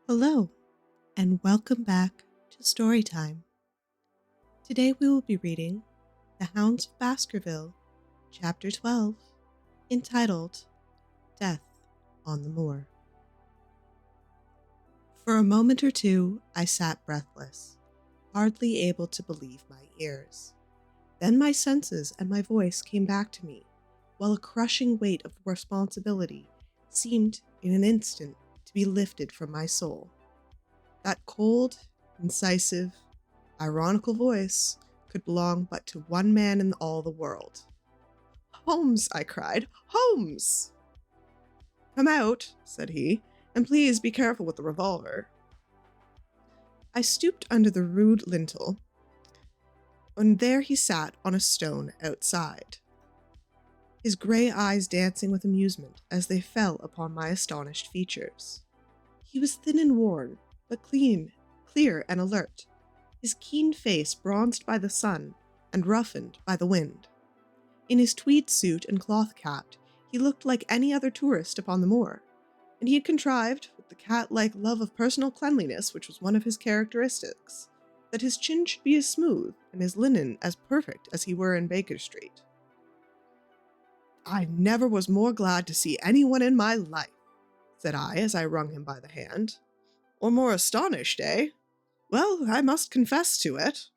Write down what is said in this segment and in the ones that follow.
Hello, and welcome back to Storytime. Today we will be reading The Hounds of Baskerville, Chapter 12, entitled Death on the Moor. For a moment or two, I sat breathless, hardly able to believe my ears. Then my senses and my voice came back to me, while a crushing weight of responsibility seemed, in an instant, to be lifted from my soul. That cold, incisive, ironical voice could belong but to one man in all the world. "Holmes," I cried, "Holmes!" "Come out," said he, "and please be careful with the revolver." I stooped under the rude lintel, and there he sat on a stone outside, his grey eyes dancing with amusement as they fell upon my astonished features. He was thin and worn, but clear and alert, his keen face bronzed by the sun and roughened by the wind. In his tweed suit and cloth cap, he looked like any other tourist upon the moor, and he had contrived, with the cat-like love of personal cleanliness which was one of his characteristics, that his chin should be as smooth and his linen as perfect as he were in Baker Street. "I never was more glad to see anyone in my life," said I as I wrung him by the hand. "Or more astonished, eh? Well, I must confess to it.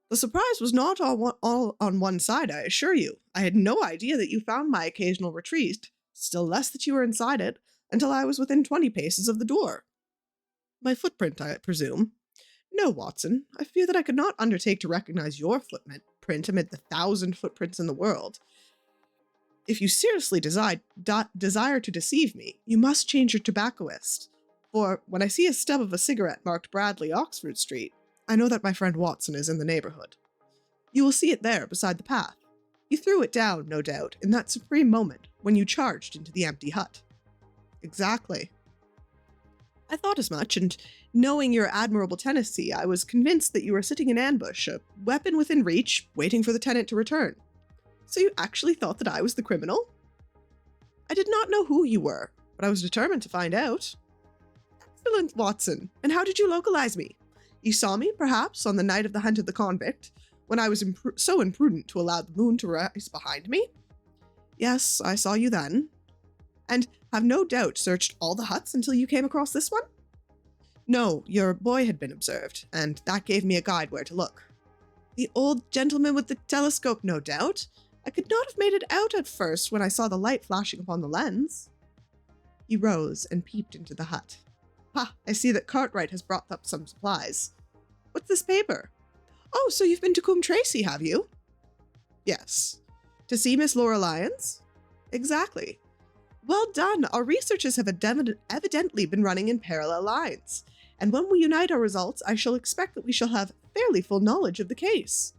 The surprise was not all on one side, I assure you. I had no idea that you found my occasional retreat, still less that you were inside it, until I was within 20 paces of the door. My footprint, I presume? No, Watson, I fear that I could not undertake to recognize your footprint amid the 1,000 footprints in the world. If you seriously desire to deceive me, you must change your tobaccoist. For when I see a stub of a cigarette marked Bradley, Oxford Street, I know that my friend Watson is in the neighborhood. You will see it there beside the path. You threw it down, no doubt, in that supreme moment when you charged into the empty hut." "Exactly." "I thought as much, and knowing your admirable tenacity, I was convinced that you were sitting in ambush, a weapon within reach, waiting for the tenant to return. So you actually thought that I was the criminal?" "I did not know who you were, but I was determined to find out." "Excellent, Watson. And how did you localize me? You saw me, perhaps, on the night of the hunt of the convict, when I was so imprudent to allow the moon to rise behind me?" "Yes, I saw you then." "And have no doubt searched all the huts until you came across this one?" "No, your boy had been observed, and that gave me a guide where to look." "The old gentleman with the telescope, no doubt. I could not have made it out at first when I saw the light flashing upon the lens." He rose and peeped into the hut. "Ha, I see that Cartwright has brought up some supplies. What's this paper? Oh, so you've been to Coombe Tracy, have you?" "Yes." "To see Miss Laura Lyons?" "Exactly." "Well done. Our researches have evidently been running in parallel lines, and when we unite our results, I shall expect that we shall have fairly full knowledge of the case."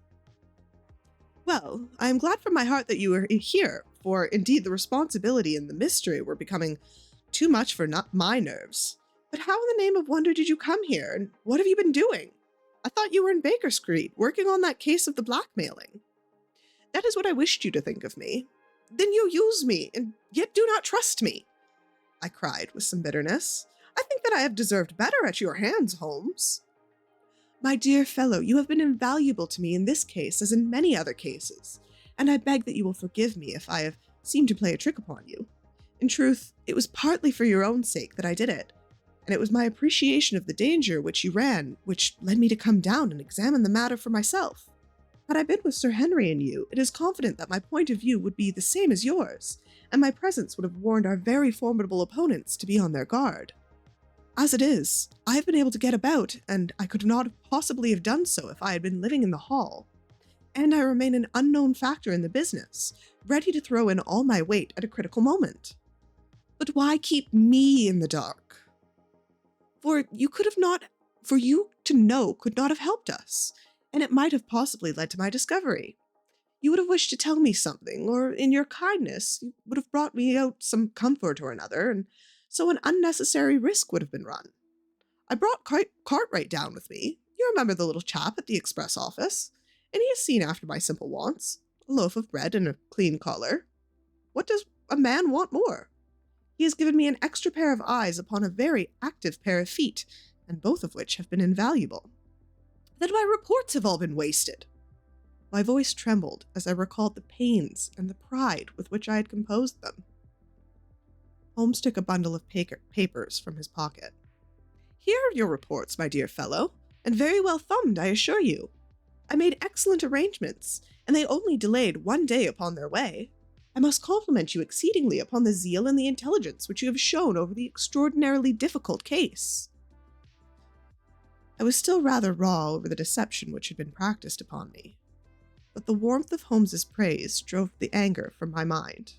"Well, I am glad from my heart that you are here, for indeed the responsibility and the mystery were becoming too much for my nerves. But how in the name of wonder did you come here, and what have you been doing? I thought you were in Baker Street, working on that case of the blackmailing." "That is what I wished you to think of me." "Then you use me, and yet do not trust me," I cried with some bitterness. "I think that I have deserved better at your hands, Holmes." "My dear fellow, you have been invaluable to me in this case as in many other cases, and I beg that you will forgive me if I have seemed to play a trick upon you. In truth, it was partly for your own sake that I did it, and it was my appreciation of the danger which you ran which led me to come down and examine the matter for myself. Had I been with Sir Henry and you, it is confident that my point of view would be the same as yours, and my presence would have warned our very formidable opponents to be on their guard. As it is, I have been able to get about, and I could not possibly have done so if I had been living in the hall. And I remain an unknown factor in the business, ready to throw in all my weight at a critical moment. But why keep me in the dark? For you to know could not have helped us, and it might have possibly led to my discovery. You would have wished to tell me something, or in your kindness, you would have brought me out some comfort or another, and so an unnecessary risk would have been run. I brought Cartwright down with me. You remember the little chap at the express office, and he has seen after my simple wants, a loaf of bread and a clean collar. What does a man want more? He has given me an extra pair of eyes upon a very active pair of feet, and both of which have been invaluable. Then my reports have all been wasted. My voice trembled as I recalled the pains and the pride with which I had composed them. Holmes took a bundle of papers from his pocket. Here are your reports, my dear fellow, and very well thumbed, I assure you. I made excellent arrangements, and they only delayed 1 day upon their way. I must compliment you exceedingly upon the zeal and the intelligence which you have shown over the extraordinarily difficult case. I was still rather raw over the deception which had been practiced upon me, but the warmth of Holmes's praise drove the anger from my mind.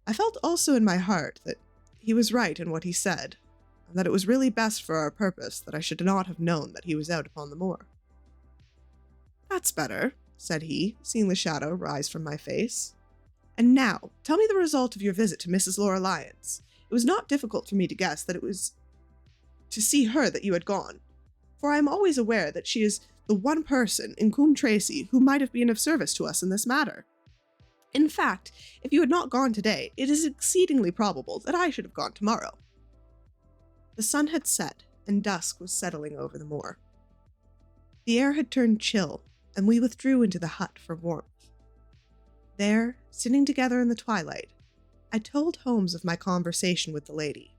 I felt also in my heart that he was right in what he said, and that it was really best for our purpose that I should not have known that he was out upon the moor. That's better, said he, seeing the shadow rise from my face. And now, tell me the result of your visit to Mrs. Laura Lyons. It was not difficult for me to guess that it was to see her that you had gone, for I am always aware that she is the one person in Coombe Tracy who might have been of service to us in this matter. In fact, if you had not gone today, it is exceedingly probable that I should have gone tomorrow. The sun had set, and dusk was settling over the moor. The air had turned chill, and we withdrew into the hut for warmth. There, sitting together in the twilight, I told Holmes of my conversation with the lady.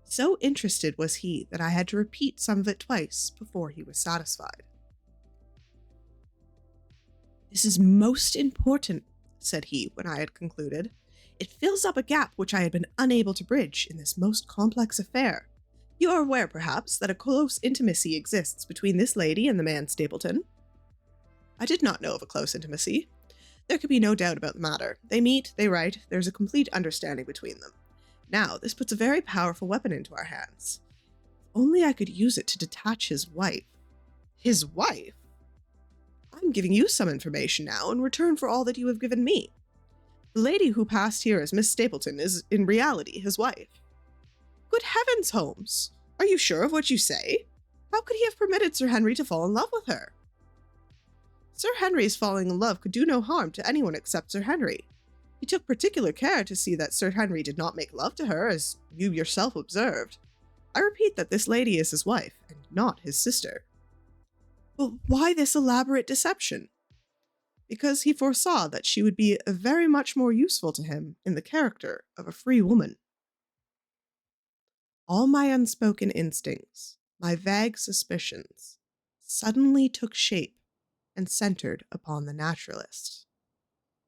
So interested was he that I had to repeat some of it twice before he was satisfied. This is most important, said he when I had concluded. It fills up a gap which I had been unable to bridge in this most complex affair. You are aware, perhaps, that a close intimacy exists between this lady and the man Stapleton? I did not know of a close intimacy. There could be no doubt about the matter. They meet, they write, there's a complete understanding between them. Now, this puts a very powerful weapon into our hands. If only I could use it to detach his wife. His wife? I'm giving you some information now in return for all that you have given me. The lady who passed here as Miss Stapleton is in reality his wife. Good heavens, Holmes! Are you sure of what you say? How could he have permitted Sir Henry to fall in love with her? Sir Henry's falling in love could do no harm to anyone except Sir Henry. He took particular care to see that Sir Henry did not make love to her, as you yourself observed. I repeat that this lady is his wife, and not his sister. But why this elaborate deception? Because he foresaw that she would be very much more useful to him in the character of a free woman. All my unspoken instincts, my vague suspicions, suddenly took shape and centered upon the naturalist.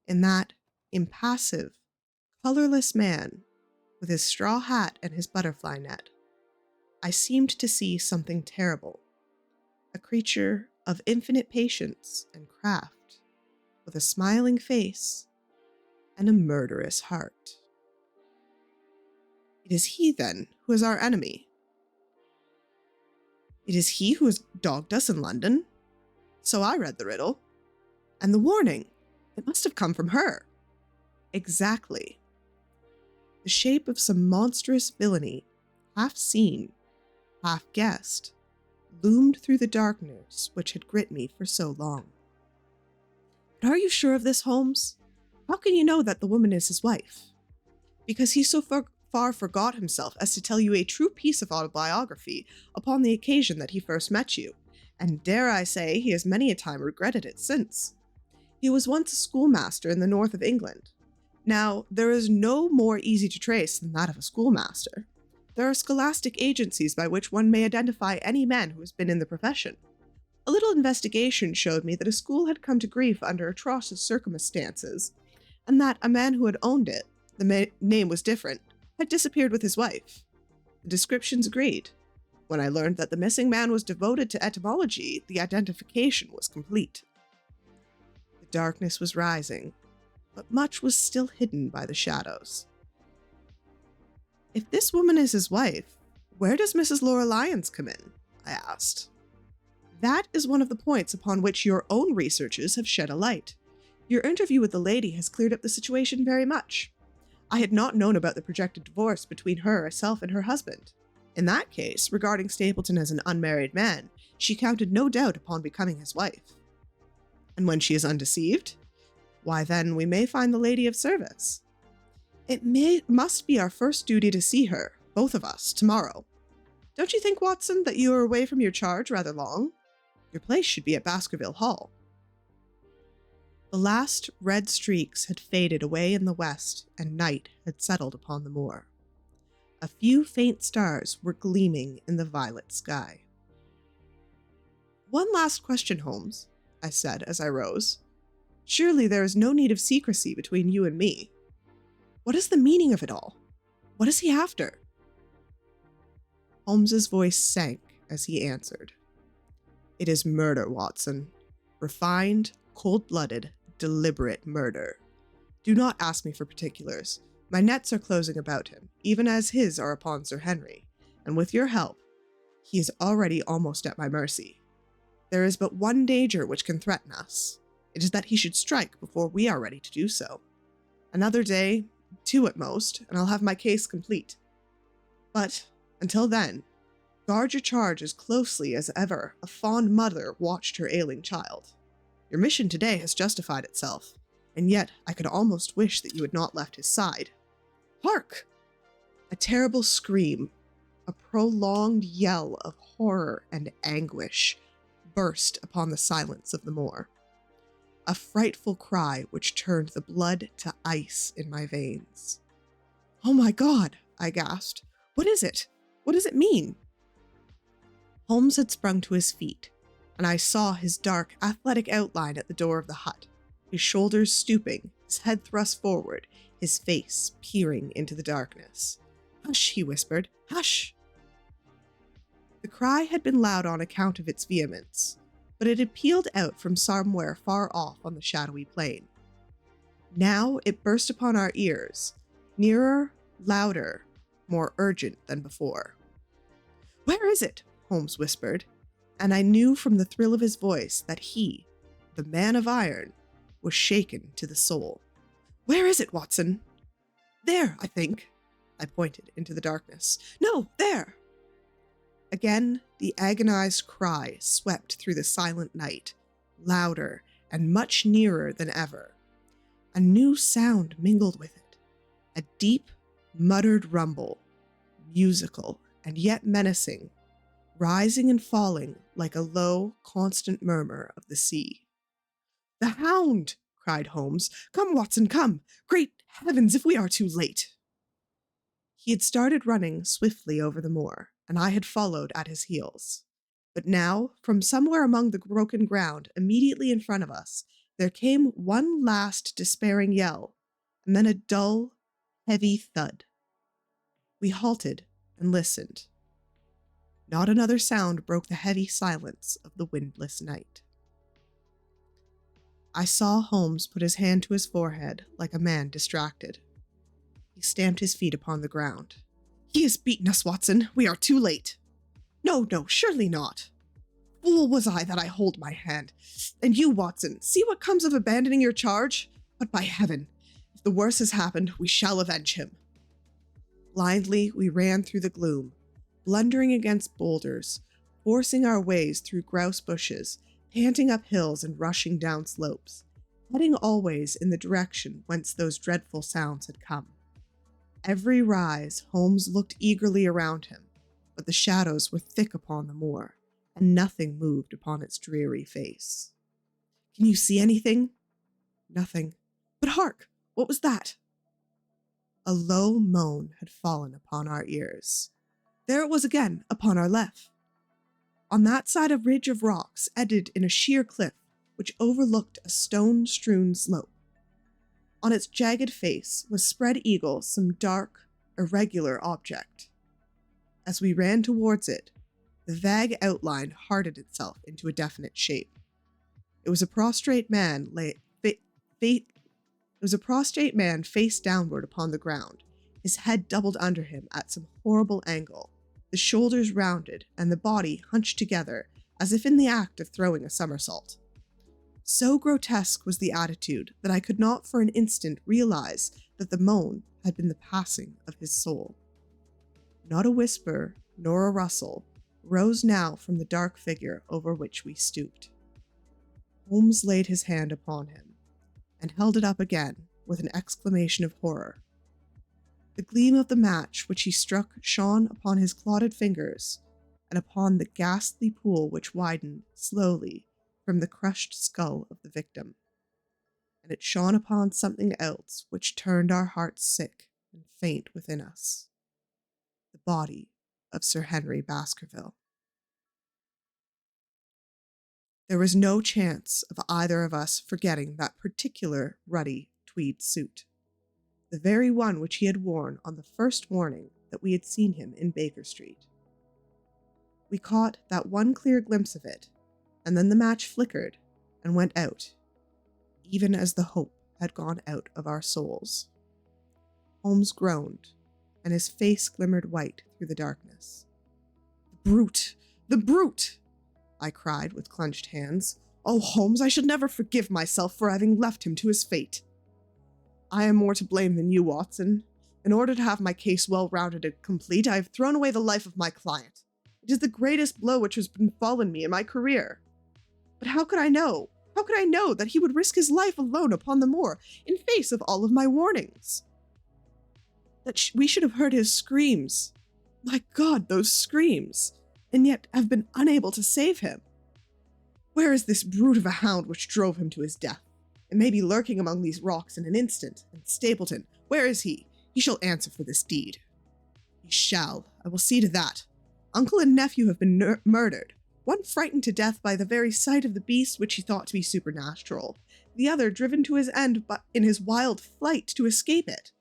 In that impassive, colorless man, with his straw hat and his butterfly net, I seemed to see something terrible, a creature of infinite patience and craft, with a smiling face and a murderous heart. It is he, then, who is our enemy. It is he who has dogged us in London. So I read the riddle. And the warning, it must have come from her. Exactly. The shape of some monstrous villainy, half seen, half guessed, loomed through the darkness which had gripped me for so long. But are you sure of this, Holmes? How can you know that the woman is his wife? Because he so far forgot himself as to tell you a true piece of autobiography upon the occasion that he first met you, and dare I say he has many a time regretted it since. He was once a schoolmaster in the north of England. Now, there is no more easy to trace than that of a schoolmaster. There are scholastic agencies by which one may identify any man who has been in the profession. A little investigation showed me that a school had come to grief under atrocious circumstances, and that a man who had owned it, the name was different, had disappeared with his wife. The descriptions agreed. When I learned that the missing man was devoted to etymology, the identification was complete. The darkness was rising, but much was still hidden by the shadows. If this woman is his wife, where does Mrs. Laura Lyons come in? I asked. That is one of the points upon which your own researches have shed a light. Your interview with the lady has cleared up the situation very much. I had not known about the projected divorce between herself and her husband. In that case, regarding Stapleton as an unmarried man, she counted no doubt upon becoming his wife. And when she is undeceived, why then we may find the lady of service. Must be our first duty to see her, both of us, tomorrow. Don't you think, Watson, that you are away from your charge rather long? Your place should be at Baskerville Hall. The last red streaks had faded away in the west, and night had settled upon the moor. A few faint stars were gleaming in the violet sky. One last question, Holmes, I said as I rose. Surely there is no need of secrecy between you and me. What is the meaning of it all? What is he after? Holmes's voice sank as he answered. It is murder, Watson. Refined, cold-blooded, deliberate murder. Do not ask me for particulars. My nets are closing about him, even as his are upon Sir Henry, and with your help, he is already almost at my mercy. There is but one danger which can threaten us. It is that he should strike before we are ready to do so. Another day, 2 at most, and I'll have my case complete. But, until then, guard your charge as closely as ever a fond mother watched her ailing child. Your mission today has justified itself, and yet I could almost wish that you had not left his side. Hark! A terrible scream, a prolonged yell of horror and anguish, burst upon the silence of the moor. A frightful cry which turned the blood to ice in my veins. Oh my God, I gasped. What is it? What does it mean? Holmes had sprung to his feet, and I saw his dark, athletic outline at the door of the hut, his shoulders stooping, his head thrust forward, his face peering into the darkness. Hush, he whispered. Hush! The cry had been loud on account of its vehemence, but it had pealed out from somewhere far off on the shadowy plain. Now it burst upon our ears, nearer, louder, more urgent than before. Where is it? Holmes whispered, and I knew from the thrill of his voice that he, the man of iron, was shaken to the soul. Where is it, Watson? There, I think. I pointed into the darkness. No, there! Again, the agonized cry swept through the silent night, louder and much nearer than ever. A new sound mingled with it, a deep, muttered rumble, musical and yet menacing, rising and falling like a low, constant murmur of the sea. The hound! Cried Holmes. Come, Watson, come! Great heavens, if we are too late! He had started running swiftly over the moor, and I had followed at his heels. But now, from somewhere among the broken ground immediately in front of us, there came one last despairing yell, and then a dull, heavy thud. We halted and listened. Not another sound broke the heavy silence of the windless night. I saw Holmes put his hand to his forehead like a man distracted. He stamped his feet upon the ground. He has beaten us, Watson. We are too late. No, surely not. Fool was I that I hold my hand. And you, Watson, see what comes of abandoning your charge? But by heaven, if the worst has happened, we shall avenge him. Blindly, we ran through the gloom, blundering against boulders, forcing our ways through grouse bushes, panting up hills and rushing down slopes, heading always in the direction whence those dreadful sounds had come. Every rise, Holmes looked eagerly around him, but the shadows were thick upon the moor, and nothing moved upon its dreary face. Can you see anything? Nothing. But hark! What was that? A low moan had fallen upon our ears. There it was again, upon our left. On that side a ridge of rocks ended in a sheer cliff which overlooked a stone-strewn slope. On its jagged face was spread eagle some dark, irregular object. As we ran towards it, the vague outline hardened itself into a definite shape. It was a prostrate man face downward upon the ground, his head doubled under him at some horrible angle, the shoulders rounded and the body hunched together as if in the act of throwing a somersault. So grotesque was the attitude that I could not for an instant realize that the moan had been the passing of his soul. Not a whisper nor a rustle rose now from the dark figure over which we stooped. Holmes laid his hand upon him and held it up again with an exclamation of horror. The gleam of the match which he struck shone upon his clotted fingers and upon the ghastly pool which widened slowly from the crushed skull of the victim. And it shone upon something else which turned our hearts sick and faint within us. The body of Sir Henry Baskerville. There was no chance of either of us forgetting that particular ruddy tweed suit, the very one which he had worn on the first morning that we had seen him in Baker Street. We caught that one clear glimpse of it, and then the match flickered and went out, even as the hope had gone out of our souls. Holmes groaned, and his face glimmered white through the darkness. "The brute! The brute!" I cried with clenched hands. "Oh, Holmes, I should never forgive myself for having left him to his fate. I am more to blame than you, Watson. In order to have my case well-rounded and complete, I have thrown away the life of my client. It is the greatest blow which has befallen me in my career. But how could I know? How could I know that he would risk his life alone upon the moor, in face of all of my warnings? That we should have heard his screams. My God, those screams! And yet have been unable to save him. Where is this brute of a hound which drove him to his death? It may be lurking among these rocks in an instant. And Stapleton, where is he? He shall answer for this deed. He shall. I will see to that. Uncle and nephew have been murdered. One frightened to death by the very sight of the beast which he thought to be supernatural. The other driven to his end in his wild flight to escape it.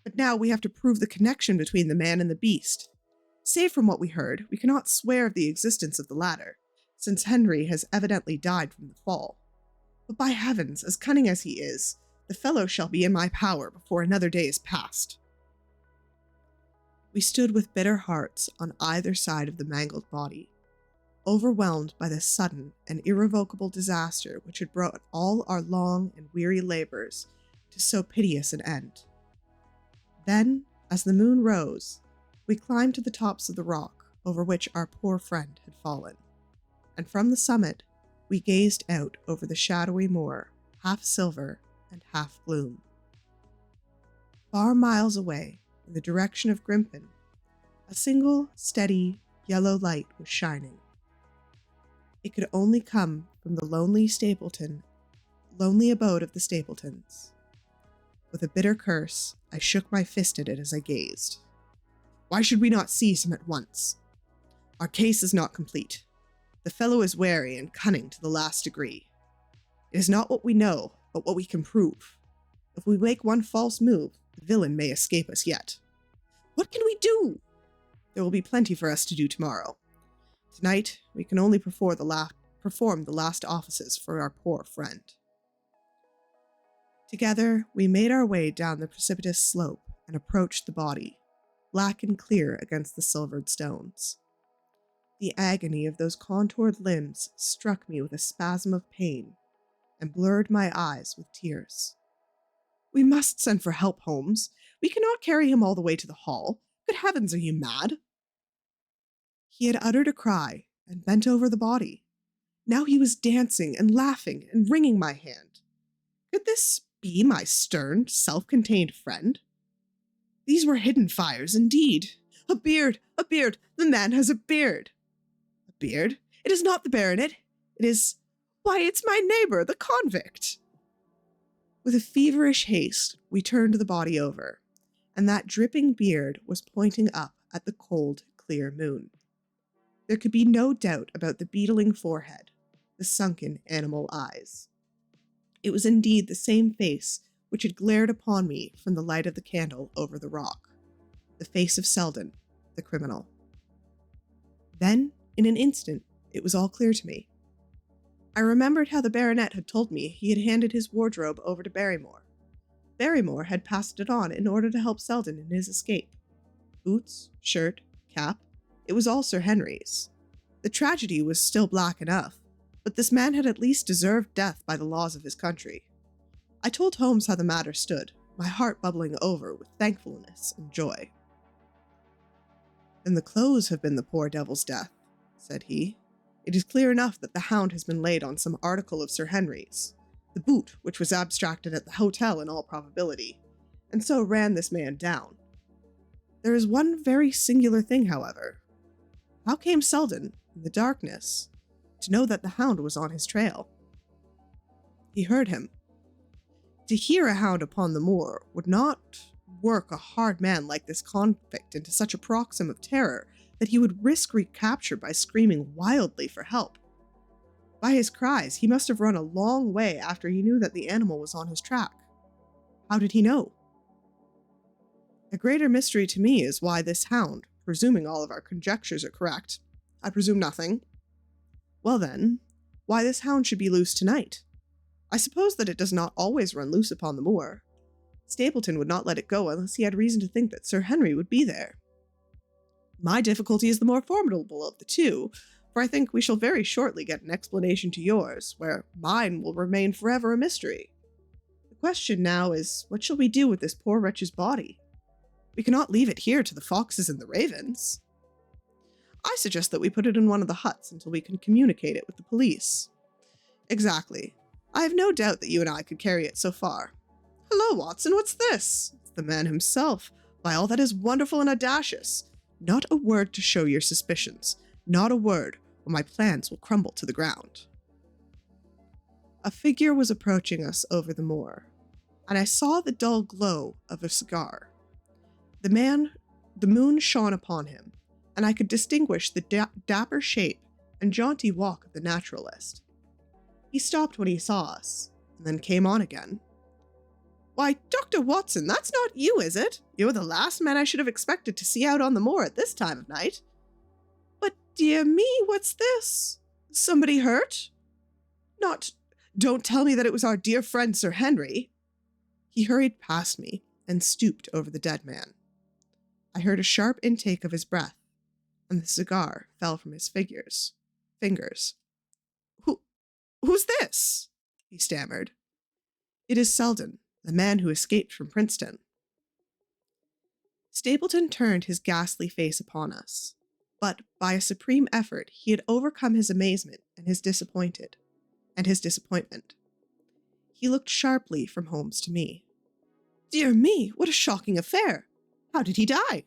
But now we have to prove the connection between the man and the beast. Save from what we heard, we cannot swear of the existence of the latter, since Henry has evidently died from the fall. But by heavens, as cunning as he is, the fellow shall be in my power before another day is past." We stood with bitter hearts on either side of the mangled body, overwhelmed by the sudden and irrevocable disaster which had brought all our long and weary labors to so piteous an end. Then, as the moon rose, we climbed to the tops of the rock over which our poor friend had fallen, and from the summit we gazed out over the shadowy moor, half silver and half gloom. Far miles away, in the direction of Grimpen, a single, steady, yellow light was shining. It could only come from the lonely abode of the Stapletons. With a bitter curse, I shook my fist at it as I gazed. Why should we not seize him at once? Our case is not complete. The fellow is wary and cunning to the last degree. It is not what we know, but what we can prove. If we make one false move, the villain may escape us yet. What can we do? There will be plenty for us to do tomorrow. Tonight, we can only perform the last offices for our poor friend. Together, we made our way down the precipitous slope and approached the body, black and clear against the silvered stones. The agony of those contoured limbs struck me with a spasm of pain and blurred my eyes with tears. "We must send for help, Holmes. We cannot carry him all the way to the hall. Good heavens, are you mad?" He had uttered a cry and bent over the body. Now he was dancing and laughing and wringing my hand. Could this be my stern, self-contained friend? These were hidden fires, indeed. A beard! A beard! The man has a beard! A beard? It is not the baronet. It is... Why, it's my neighbor, the convict! With a feverish haste, we turned the body over, and that dripping beard was pointing up at the cold, clear moon. There could be no doubt about the beetling forehead, the sunken animal eyes. It was indeed the same face which had glared upon me from the light of the candle over the rock, the face of Selden, the criminal. Then, in an instant, it was all clear to me. I remembered how the baronet had told me he had handed his wardrobe over to Barrymore. Barrymore had passed it on in order to help Selden in his escape. Boots, shirt, cap, it was all Sir Henry's. The tragedy was still black enough, but this man had at least deserved death by the laws of his country. I told Holmes how the matter stood, my heart bubbling over with thankfulness and joy. "Then the clothes have been the poor devil's death," said he. "It is clear enough that the hound has been laid on some article of Sir Henry's, the boot which was abstracted at the hotel in all probability, and so ran this man down, There is one very singular thing, however. How came Selden, in the darkness, to know that the hound was on his trail? He heard him. To hear a hound upon the moor would not work a hard man like this convict into such a paroxysm of terror that he would risk recapture by screaming wildly for help. By his cries, he must have run a long way after he knew that the animal was on his track. How did he know? A greater mystery to me is why this hound, presuming all of our conjectures are correct, I presume nothing. Well then, why this hound should be loose tonight? I suppose that it does not always run loose upon the moor. Stapleton would not let it go unless he had reason to think that Sir Henry would be there. My difficulty is the more formidable of the two, for I think we shall very shortly get an explanation to yours, where mine will remain forever a mystery. The question now is, what shall we do with this poor wretch's body? We cannot leave it here to the foxes and the ravens. I suggest that we put it in one of the huts until we can communicate it with the police. Exactly. I have no doubt that you and I could carry it so far. Hello, Watson, what's this? It's the man himself, by all that is wonderful and audacious. Not a word to show your suspicions. Not a word, or my plans will crumble to the ground. A figure was approaching us over the moor, and I saw the dull glow of a cigar. The moon shone upon him, and I could distinguish the dapper shape and jaunty walk of the naturalist. He stopped when he saw us, and then came on again. Why, Dr. Watson, that's not you, is it? You're the last man I should have expected to see out on the moor at this time of night. But dear me, what's this? Somebody hurt? Don't tell me that it was our dear friend Sir Henry. He hurried past me and stooped over the dead man. I heard a sharp intake of his breath, and the cigar fell from his fingers. Who's this? He stammered. It is Selden, the man who escaped from Princeton. Stapleton turned his ghastly face upon us, but by a supreme effort he had overcome his amazement and his disappointment. He looked sharply from Holmes to me. Dear me, what a shocking affair! How did he die?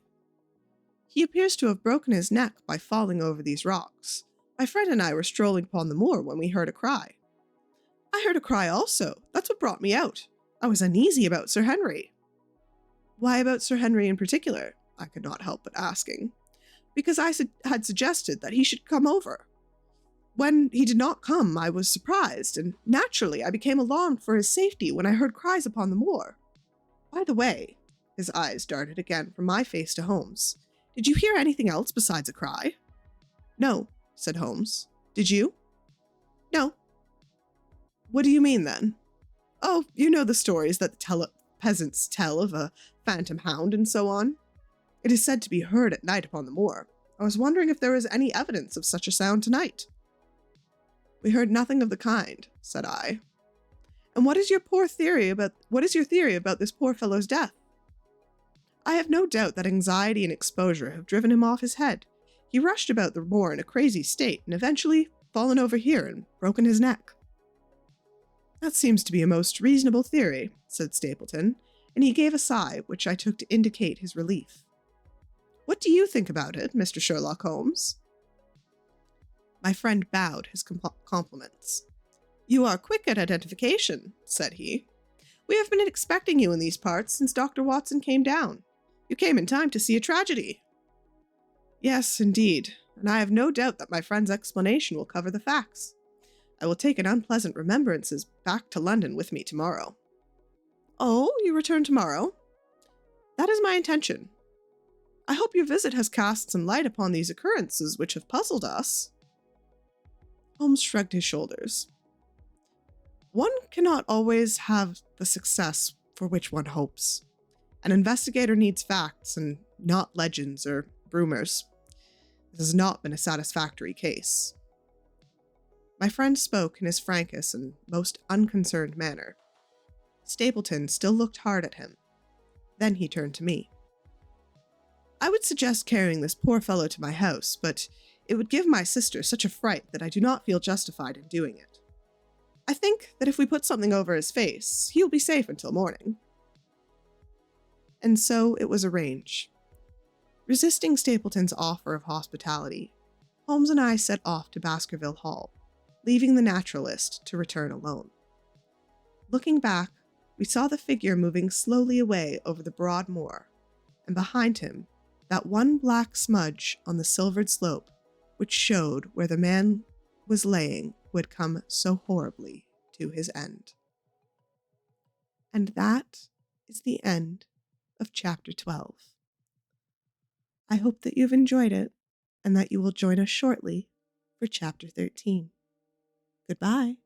He appears to have broken his neck by falling over these rocks. My friend and I were strolling upon the moor when we heard a cry. I heard a cry also. That's what brought me out. I was uneasy about Sir Henry. Why about Sir Henry in particular? I could not help but asking. Because I had suggested that he should come over. When he did not come, I was surprised, and naturally I became alarmed for his safety when I heard cries upon the moor. By the way, his eyes darted again from my face to Holmes. Did you hear anything else besides a cry? No, said Holmes. Did you? No. What do you mean then? Oh, you know the stories that the peasants tell of a phantom hound and so on. It is said to be heard at night upon the moor. I was wondering if there was any evidence of such a sound tonight. We heard nothing of the kind, said I. And what is your theory about this poor fellow's death? I have no doubt that anxiety and exposure have driven him off his head. He rushed about the moor in a crazy state and eventually fallen over here and broken his neck. That seems to be a most reasonable theory, said Stapleton, and he gave a sigh which I took to indicate his relief. What do you think about it, Mr. Sherlock Holmes? My friend bowed his compliments. You are quick at identification, said he. We have been expecting you in these parts since Dr. Watson came down. You came in time to see a tragedy. Yes, indeed, and I have no doubt that my friend's explanation will cover the facts. I will take an unpleasant remembrances back to London with me tomorrow. Oh, you return tomorrow? That is my intention. I hope your visit has cast some light upon these occurrences which have puzzled us. Holmes shrugged his shoulders. One cannot always have the success for which one hopes. An investigator needs facts and not legends or rumors. This has not been a satisfactory case. My friend spoke in his frankest and most unconcerned manner. Stapleton still looked hard at him. Then he turned to me. I would suggest carrying this poor fellow to my house, but it would give my sister such a fright that I do not feel justified in doing it. I think that if we put something over his face, he'll be safe until morning. And so it was arranged. Resisting Stapleton's offer of hospitality, Holmes and I set off to Baskerville Hall, leaving the naturalist to return alone. Looking back, we saw the figure moving slowly away over the broad moor, and behind him, that one black smudge on the silvered slope which showed where the man was laying who had come so horribly to his end. And that is the end of Chapter 12. I hope that you've enjoyed it and that you will join us shortly for Chapter 13. Goodbye.